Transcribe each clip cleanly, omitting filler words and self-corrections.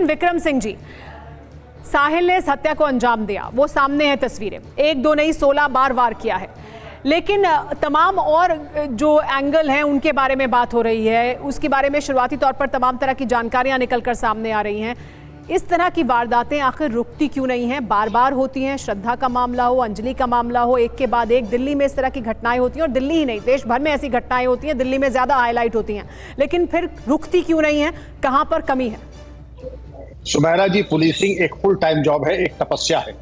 लेकिन विक्रम सिंह जी, साहिल ने इस हत्या को अंजाम दिया, वो सामने है तस्वीरें, 1 2 नहीं 16 बार वार किया है, लेकिन तमाम और जो एंगल हैं उनके बारे में बात हो रही है, उसके बारे में शुरुआती तौर पर तमाम तरह की जानकारियां निकलकर सामने आ रही हैं। इस तरह की वारदातें आखिर रुकती क्यों नहीं हैं? बार बार होती हैं। श्रद्धा का मामला हो, अंजलि का मामला हो, एक के बाद एक दिल्ली में इस तरह की घटनाएं होती हैं, और दिल्ली ही नहीं देश भर में ऐसी घटनाएं होती हैं, दिल्ली में ज़्यादा हाईलाइट होती हैं, लेकिन फिर रुकती क्यों नहीं है? कहाँ पर कमी है? सुमेरा जी, पुलिसिंग एक फुल टाइम जॉब है, एक तपस्या है।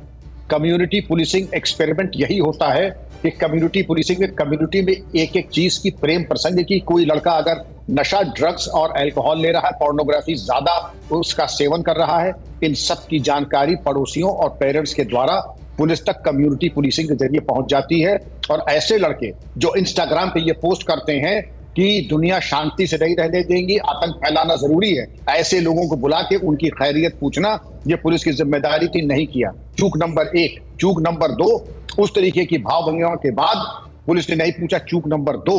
कम्युनिटी पुलिसिंग एक्सपेरिमेंट यही होता है कि कम्युनिटी पुलिसिंग में कम्युनिटी में एक एक चीज की प्रेम प्रसंग की, कोई लड़का अगर नशा, ड्रग्स और अल्कोहल ले रहा है, पोर्नोग्राफी ज्यादा उसका सेवन कर रहा है, इन सब की जानकारी पड़ोसियों और पेरेंट्स के द्वारा पुलिस तक कम्युनिटी पुलिसिंग के जरिए पहुंच जाती है। और ऐसे लड़के जो इंस्टाग्राम पे ये पोस्ट करते हैं कि दुनिया शांति से नहीं रहने देंगी, आतंक फैलाना जरूरी है, ऐसे लोगों को बुला के उनकी खैरियत पूछना ये पुलिस की जिम्मेदारी थी, नहीं किया। चूक नंबर 1। चूक नंबर 2, उस तरीके की भाव भंगिमा के बाद पुलिस ने नहीं पूछा। चूक नंबर 2।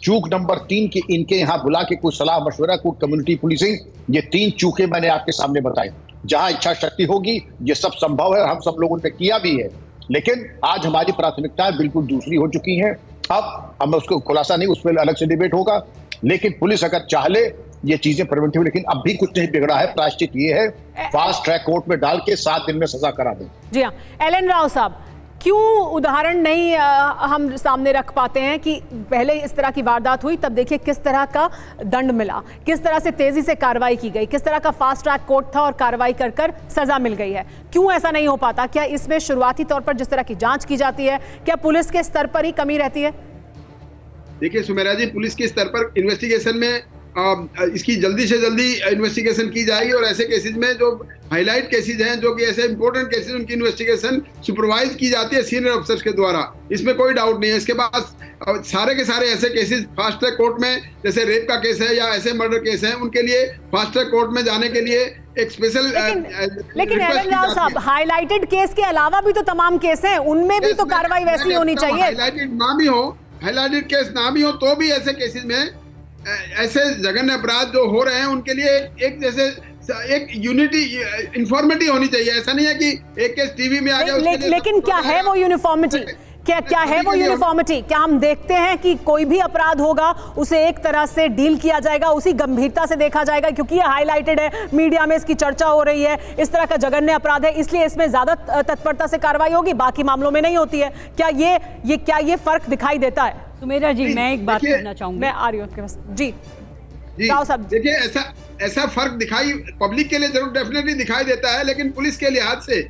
चूक नंबर 3 की इनके यहाँ बुला के कुछ सलाह मशवरा, कुछ कम्युनिटी पुलिसिंग, ये 3 चूके मैंने आपके सामने बताई। जहां इच्छा शक्ति होगी ये सब संभव है, हम सब लोगों ने किया भी है, लेकिन आज हमारी प्राथमिकताएं बिल्कुल दूसरी हो चुकी हैं। अब हम उसको खुलासा नहीं, उस पर अलग से डिबेट होगा, लेकिन पुलिस अगर चाहे ये चीजें प्रिवेंटिव, लेकिन अब भी कुछ नहीं बिगड़ा है। प्रायश्चित ये है, फास्ट ट्रैक कोर्ट में डाल के 7 दिन में सजा करा दें। जी हाँ, एलन राव साहब, क्यों उदाहरण नहीं हम सामने रख पाते हैं कि पहले इस तरह की वारदात हुई, तब देखिए किस तरह का दंड मिला, किस तरह से तेजी से कार्रवाई की गई, किस तरह का फास्ट ट्रैक कोर्ट था और कार्रवाई कर कर सजा मिल गई है। क्यों ऐसा नहीं हो पाता? क्या इसमें शुरुआती तौर पर जिस तरह की जांच की जाती है, क्या पुलिस के स्तर पर ही कमी रहती है? देखिए सुमेरा जी, पुलिस के स्तर पर इन्वेस्टिगेशन में इसकी जल्दी से जल्दी इन्वेस्टिगेशन की जाएगी, और ऐसे केसेस में जो हाईलाइट केसेस हैं, जो कि ऐसे इंपॉर्टेंट केसेस, उनकी इन्वेस्टिगेशन सुपरवाइज की जाती है सीनियर अफसर्स के द्वारा, इसमें कोई डाउट नहीं है। इसके बाद सारे के सारे ऐसे केसेस फास्ट ट्रैक कोर्ट में, जैसे रेप का केस है या ऐसे मर्डर केस है, उनके लिए फास्ट ट्रैक कोर्ट में जाने के लिए एक स्पेशल लेकिन एलन राव साहब, हाईलाइटेड केस के अलावा भी तो तमाम केस हैं, उनमें भी तो कार्रवाई वैसी होनी चाहिए। हाईलाइटेड ना भी हो तो भी ऐसे केसेस में ऐसे जघन्य अपराध जो हो रहे हैं उनके लिए एक जैसे एक यूनिटी, इंफॉर्मेटिव होनी चाहिए। ऐसा नहीं है कि एक केस टीवी में आ जाए। लेकिन क्या है वो यूनिफॉर्मिटी? क्या है वो यूनिफॉर्मिटी? क्या हम देखते हैं कि कोई भी अपराध होगा उसे एक तरह से डील किया जाएगा, उसी गंभीरता से देखा जाएगा क्योंकि ये हाईलाइटेड है, मीडिया में इसकी चर्चा हो रही है, इस तरह का जघन्य अपराध है, इसलिए इसमें ज्यादा तत्परता से कार्रवाई होगी, बाकी मामलों में नहीं होती है? क्या ये फर्क दिखाई देता है? सुमेरा जी, मैं एक बात करना चाहूंगी। मैं आ रही हूँ आपके पास। जी राव साहब, देखिए ऐसा फर्क दिखाई पब्लिक के लिए जरूर डेफिनेटली दिखाई देता है, लेकिन पुलिस के लिहाज से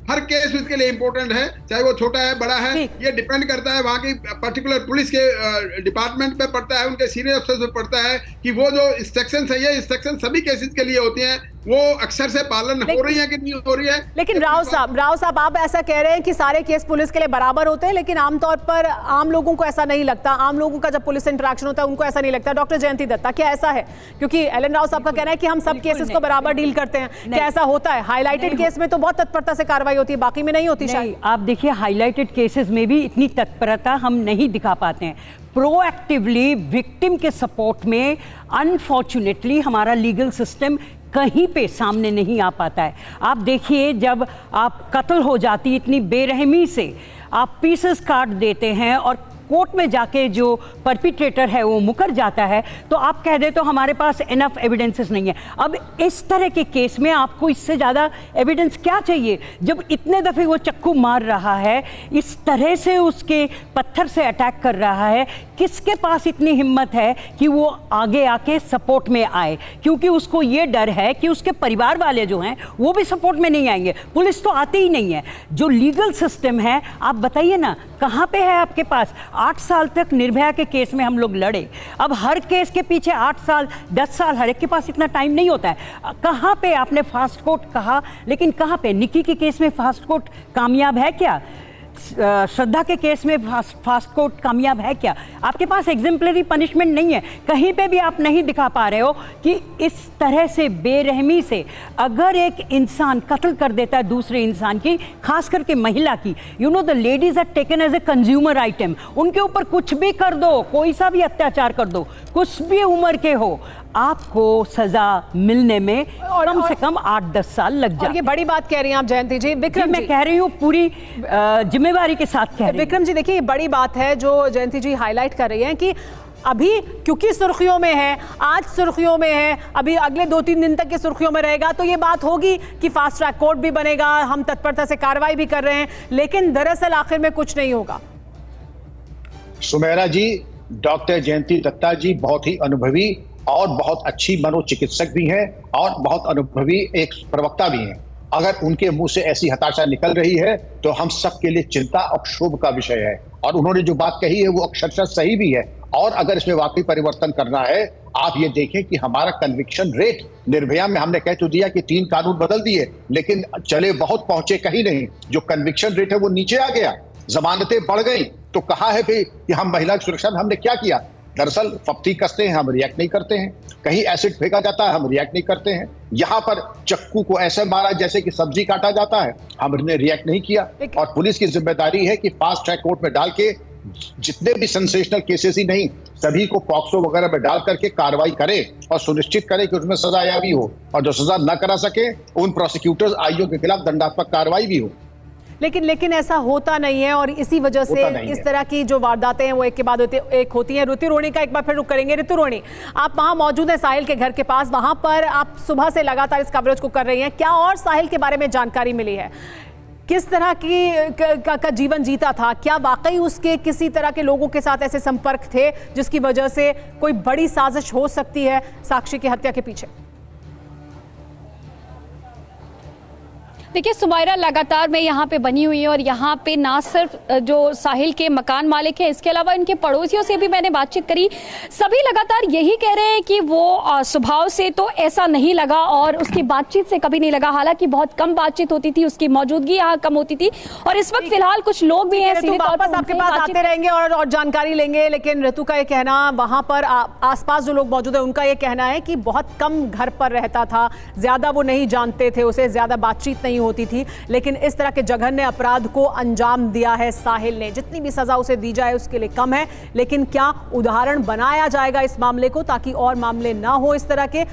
हर केस उसके लिए इंपॉर्टेंट है, चाहे वो छोटा है बड़ा है, ये डिपेंड करता है वहाँ की पर्टिकुलर पुलिस के डिपार्टमेंट पे पड़ता है, उनके सीनियर अफसर पे पड़ता है कि वो जो इंस्ट्रक्शंस है, ये इंस्ट्रक्शन सभी केसेस के लिए होती हैं, वो अक्सर से पालन हो रही है कि नहीं हो रही है। लेकिन राव साहब आप ऐसा कह रहे हैं कि सारे केस पुलिस के लिए बराबर होते हैं, लेकिन आमतौर पर आम लोगों को ऐसा नहीं लगता। आम लोगों का जब पुलिस से इंटरेक्शन होता है उनको ऐसा नहीं लगता। डॉक्टर जयंती दत्ता, क्या ऐसा है? क्योंकि एलन राव साहब का कहना है कि हम सब केसेस को बराबर डील करते हैं, क्या ऐसा होता है? हाईलाइटेड केस में तो बहुत तत्परता से कार्रवाई होती है, बाकी में नहीं होती शायद। आप देखिए, हाईलाइटेड केसेस में भी इतनी तत्परता हम नहीं दिखा पाते हैं। प्रोएक्टिवली विक्टिम के सपोर्ट में अनफॉर्चुनेटली हमारा लीगल सिस्टम कहीं पे सामने नहीं आ पाता है। आप देखिए, जब आप कत्ल हो जाती इतनी बेरहमी से, आप पीसेस काट देते हैं और कोर्ट में जाके जो परपिट्रेटर है वो मुकर जाता है, तो आप कह दे तो हमारे पास इनफ एविडेंसेस नहीं है। अब इस तरह के केस में आपको इससे ज़्यादा एविडेंस क्या चाहिए? जब इतने दफ़े वो चक्कू मार रहा है, इस तरह से उसके पत्थर से अटैक कर रहा है, किसके पास इतनी हिम्मत है कि वो आगे आके सपोर्ट में आए? क्योंकि उसको ये डर है कि उसके परिवार वाले जो हैं वो भी सपोर्ट में नहीं आएंगे। पुलिस तो आती ही नहीं है। जो लीगल सिस्टम है, आप बताइए ना, कहाँ पे है आपके पास? 8 साल तक निर्भया के केस में हम लोग लड़े, अब हर केस के पीछे 8 साल 10 साल, हर एक के पास इतना टाइम नहीं होता है। कहाँ पे आपने फास्ट कोर्ट कहा, लेकिन कहाँ पे? निक्की के केस में फास्ट कोर्ट कामयाब है क्या? श्रद्धा के केस में फास्ट कोर्ट कामयाब है क्या? आपके पास एग्जेम्पलरी पनिशमेंट नहीं है। कहीं पे भी आप नहीं दिखा पा रहे हो कि इस तरह से बेरहमी से अगर एक इंसान कत्ल कर देता है दूसरे इंसान की, खास करके महिला की, you know the ladies are taken as a consumer item. उनके ऊपर कुछ भी कर दो, कोई सा भी अत्याचार कर दो, कुछ भी उम्र के हो, आपको सजा मिलने में कम से कम 8-10 साल लग जाए। ये बड़ी बात कह रही हैं आप जयंती जी। विक्रम मैं कह रही हूँ पूरी जिम्मेवारी के साथ कह रही हूँ। विक्रम जी देखिए, ये बड़ी बात है जो जयंती जी हाईलाइट कर रही हैं कि अभी क्योंकि सुर्खियों में है, आज सुर्खियों में है, अभी अगले 2-3 दिन तक के सुर्खियों में रहेगा, तो ये बात होगी कि फास्ट ट्रैक कोर्ट भी बनेगा, हम तत्परता से कार्रवाई भी कर रहे हैं, लेकिन दरअसल आखिर में कुछ नहीं होगा। सुमेरा जी, डॉक्टर जयंती दत्ता जी बहुत ही अनुभवी और बहुत अच्छी मनोचिकित्सक भी हैं और बहुत अनुभवी एक प्रवक्ता भी हैं। अगर उनके मुंह से ऐसी हताशा निकल रही है तो हम सबके लिए चिंता और क्षोभ का विषय है, और उन्होंने जो बात कही है वो अक्षरशः सही भी है। और अगर इसमें वाकई परिवर्तन करना है, आप ये देखें कि हमारा कन्विक्शन रेट निर्भया में हमने कह तो दिया कि 3 कानून बदल दिए, लेकिन चले बहुत पहुंचे कहीं नहीं। जो कन्विक्शन रेट है वो नीचे आ गया, जमानतें बढ़ गई। तो कहा है भाई कि हम महिला की सुरक्षा में हमने क्या किया? दरअसल फप्ती कसते हैं, हम रिएक्ट नहीं करते हैं। कहीं एसिड फेंका जाता है, हम रिएक्ट नहीं करते हैं। यहाँ पर चक्कू को ऐसे मारा जैसे कि सब्जी काटा जाता है, हमने रिएक्ट नहीं किया। और पुलिस की जिम्मेदारी है कि फास्ट ट्रैक कोर्ट में डाल के जितने भी सेंसेशनल केसेस ही नहीं, सभी को पॉक्सो वगैरह में डाल करके कार्रवाई करे और सुनिश्चित करे कि उसमें सजायाबी हो, और जो सजा न करा सके उन प्रोसिक्यूटर्स आईओ के खिलाफ दंडात्मक कार्रवाई भी हो। लेकिन ऐसा होता नहीं है, और इसी वजह से इस तरह की जो वारदातें हैं वो एक के बाद एक होती हैं। ऋतु रोणी का एक बार फिर रुक करेंगे। ऋतु रोणी, आप वहां मौजूद हैं साहिल के घर के पास, वहां पर आप सुबह से लगातार इस कवरेज को कर रही हैं। क्या और साहिल के बारे में जानकारी मिली है? किस तरह का जीवन जीता था? क्या वाकई उसके किसी तरह के लोगों के साथ ऐसे संपर्क थे जिसकी वजह से कोई बड़ी साजिश हो सकती है साक्षी की हत्या के पीछे? देखिए सुमायरा, लगातार मैं यहाँ पे बनी हुई है और यहाँ पे ना सिर्फ जो साहिल के मकान मालिक हैं, इसके अलावा इनके पड़ोसियों से भी मैंने बातचीत करी। सभी लगातार यही कह रहे हैं कि वो स्वभाव से तो ऐसा नहीं लगा और उसकी बातचीत से कभी नहीं लगा। हालांकि बहुत कम बातचीत होती थी, उसकी मौजूदगी यहाँ कम होती थी। और इस वक्त फिलहाल कुछ लोग भी हैं वापस आपके पास आते रहेंगे और जानकारी लेंगे, लेकिन ऋतु का ये कहना, वहां पर आसपास जो लोग मौजूद है उनका ये कहना है कि बहुत कम घर पर रहता था, ज्यादा वो नहीं जानते थे उसे, ज्यादा बातचीत नहीं होती थी। लेकिन इस तरह के जघन्य अपराध को अंजाम दिया है साहिल ने। जितनी भी सजा उसे दी जाए उसके लिए कम है, लेकिन क्या उदाहरण बनाया जाएगा इस मामले को ताकि और मामले ना हो इस तरह के?